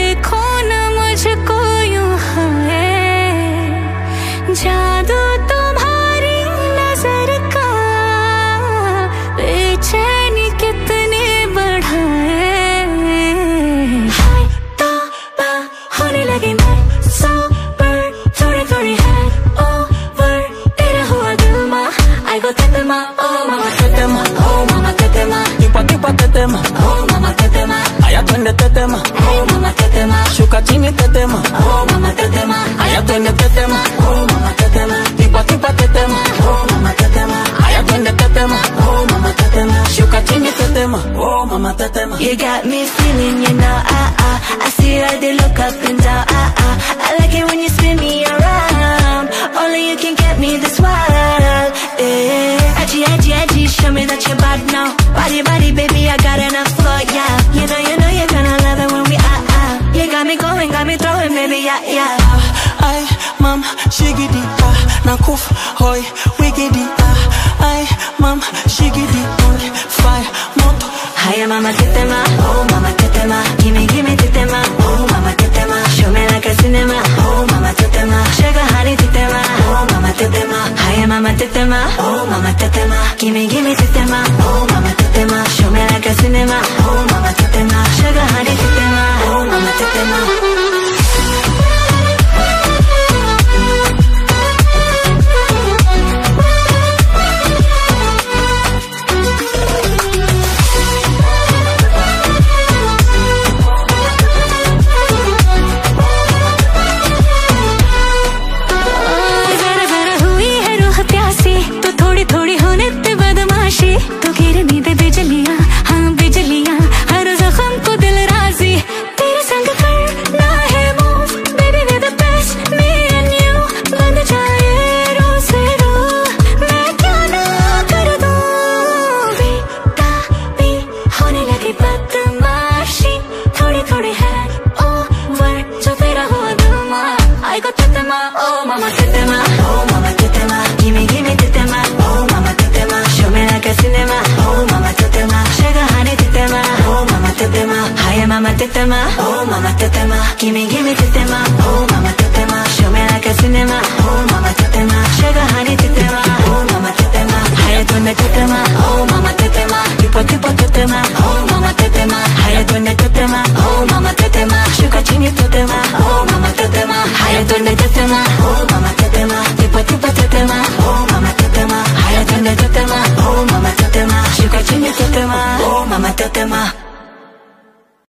देखो न मुझको यूं है, जादू तुम्हारी नजर का बेचैनी कितने बढ़ाए। हाय तौबा होने लगी मैं सोबर, थोड़ी थोड़ी है ओवर, तेरा हुआ दिल मा I go tetema, oh mama tetema, oh mama tetema, Tipa tipa tetema, oh mama tetema, aya twende tetema, oh mama tetema, shuka chini tetema, oh mama tetema, aya twende tetema, oh mama tetema, tipa tipa tetema, oh mama tetema, aya twende tetema, oh mama tetema, shuka chini tetema, oh mama tetema. You got me feeling, you know, I see how they look up and down, I like it when you spin me around, only you can get me this wild, yeah. Edgy, edgy, edgy, show me that you're bad now. Body, body, baby, I got enough for ya. You know, you're gonna love it when we out. You got me going, got me throwing, baby, yeah. Ay, mam, shigidi, nakuf, hoy, wigidi, ay, mam, shigidi, fire, moto. Hiya, mama, tetema, oh, mama, tetema. Gimme, gimme, tetema, oh, mama, tetema. Show me like a cinema, oh, mama, tetema. Sugar, honey, tetema, oh, mama, tetema. Hiya, mama, tetema, oh, mama, tetema. Gimme, gimme, tetema, oh, mama, tetema. Show me like a cinema, oh, mama, tetema. Sugar, honey, tetema, oh, mama, tetema. Oh mama tetema, oh mama tetema, gimme gimme tetema, oh mama tetema, show me like a cinema, oh mama tetema, sugar honey tetema, oh mama tetema, hiya mama tetema, oh mama tetema, gimme gimme tetema, oh mama tetema, show me like a cinema, oh mama tetema, sugar honey tetema, oh mama tetema, hiya tunde tetema, oh mama tetema, tipo tipo tetema, oh mama tetema, hiya tunde tetema, oh mama tetema, sugar chini tetema, oh mama tetema, hiya tunde tetema, oh mama tetema, tipo tipo tetema, oh mama tetema, hiya tunde tetema, oh mama tetema, sugar chini tetema, oh mama tetema.